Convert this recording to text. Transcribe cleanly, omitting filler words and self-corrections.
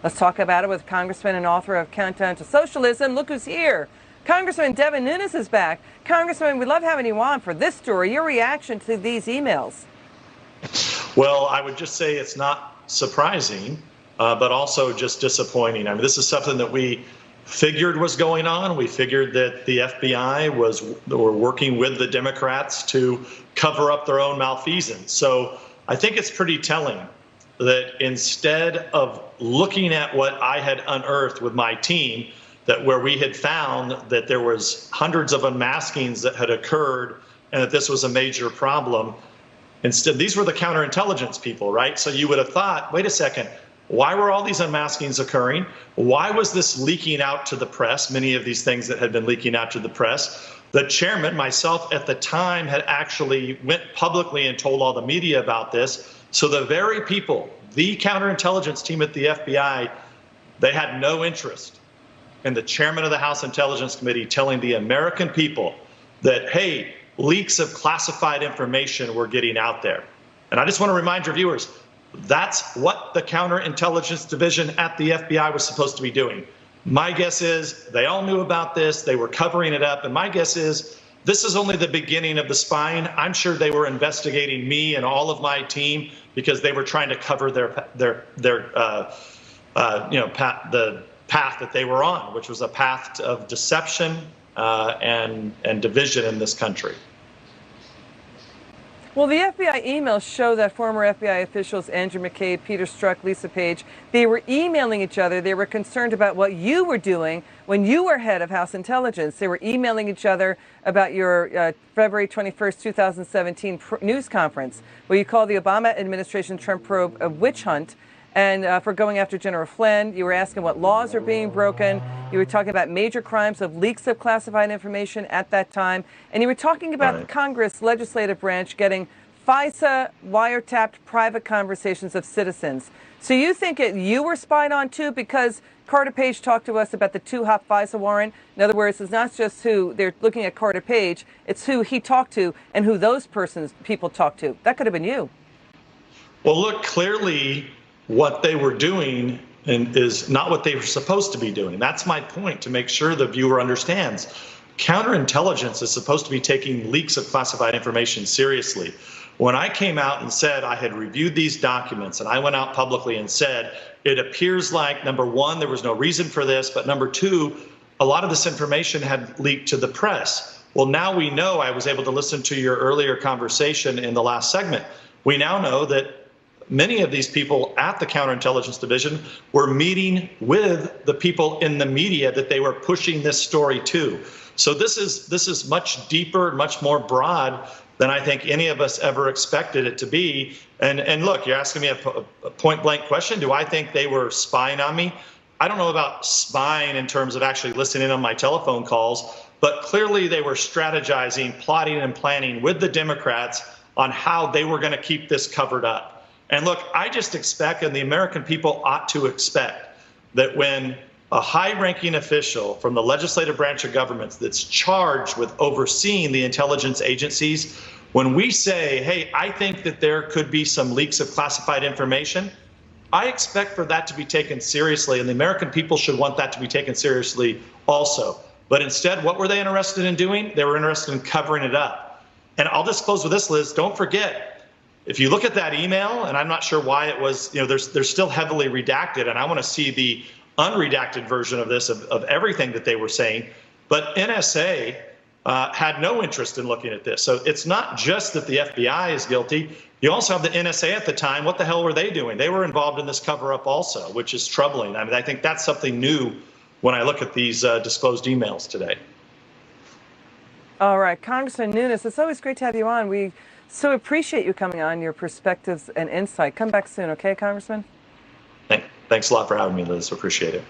Let's talk about it with Congressman and author of Countdown to Socialism. Look who's here. Congressman Devin Nunes is back. Congressman, we love having you on for this story. Your reaction to these emails? Well, I would just say it's not surprising, but also just disappointing. I mean, this is something that we figured was going on. We figured that the FBI were working with the Democrats to cover up their own malfeasance. So I think it's pretty telling that instead of looking at what I had unearthed with my team, that where we had found that there was hundreds of unmaskings that had occurred and that this was a major problem, instead, these were the counterintelligence people, right? So you would have thought, wait a second, why were all these unmaskings occurring? Why was this leaking out to the press, many of these things that had been leaking out to the press? The chairman, myself at the time, had actually went publicly and told all the media about this. So the very people, the counterintelligence team at the FBI, they had no interest in the chairman of the House Intelligence Committee telling the American people that, hey, leaks of classified information were getting out there. And I just want to remind your viewers, that's what the counterintelligence division at the FBI was supposed to be doing. My guess is they all knew about this. They were covering it up. And my guess is this is only the beginning of the spying. I'm sure they were investigating me and all of my team because they were trying to cover the path that they were on, which was a path of deception and division in this country. Well, the FBI emails show that former FBI officials Andrew McCabe, Peter Strzok, Lisa Page, they were emailing each other. They were concerned about what you were doing when you were head of House Intelligence. They were emailing each other about your February 21st, 2017 news conference, where you called the Obama administration Trump probe a witch hunt. And for going after General Flynn, you were asking what laws are being broken. You were talking about major crimes of leaks of classified information at that time. And you were talking about the Congress legislative branch getting FISA wiretapped private conversations of citizens. So you think you were spied on too, because Carter Page talked to us about the two-hop FISA warrant. In other words, it's not just who they're looking at Carter Page, it's who he talked to and who those people talked to. That could have been you. Well, look, clearly what they were doing is not what they were supposed to be doing. That's my point, to make sure the viewer understands. Counterintelligence is supposed to be taking leaks of classified information seriously. When I came out and said I had reviewed these documents, and I went out publicly and said, it appears like, number one, there was no reason for this, but number two, a lot of this information had leaked to the press. Well, now we know, I was able to listen to your earlier conversation in the last segment. We now know that many of these people at the counterintelligence division were meeting with the people in the media that they were pushing this story to. So this is much deeper, much more broad than I think any of us ever expected it to be. And look, you're asking me a point blank question. Do I think they were spying on me? I don't know about spying in terms of actually listening in on my telephone calls, but clearly they were strategizing, plotting and planning with the Democrats on how they were going to keep this covered up. And look, I just expect, and the American people ought to expect, that when a high-ranking official from the legislative branch of government that's charged with overseeing the intelligence agencies, when we say, hey, I think that there could be some leaks of classified information, I expect for that to be taken seriously, and the American people should want that to be taken seriously also. But instead, what were they interested in doing? They were interested in covering it up. And I'll just close with this, Liz. Don't forget, if you look at that email, and I'm not sure why it was, they're still heavily redacted, and I want to see the unredacted version of this, of everything that they were saying. But NSA had no interest in looking at this. So it's not just that the FBI is guilty. You also have the NSA at the time. What the hell were they doing? They were involved in this cover-up also, which is troubling. I mean, I think that's something new when I look at these disclosed emails today. All right, Congressman Nunes, it's always great to have you on. We so appreciate you coming on, your perspectives and insight. Come back soon, okay, Congressman? Thanks a lot for having me, Liz. Appreciate it.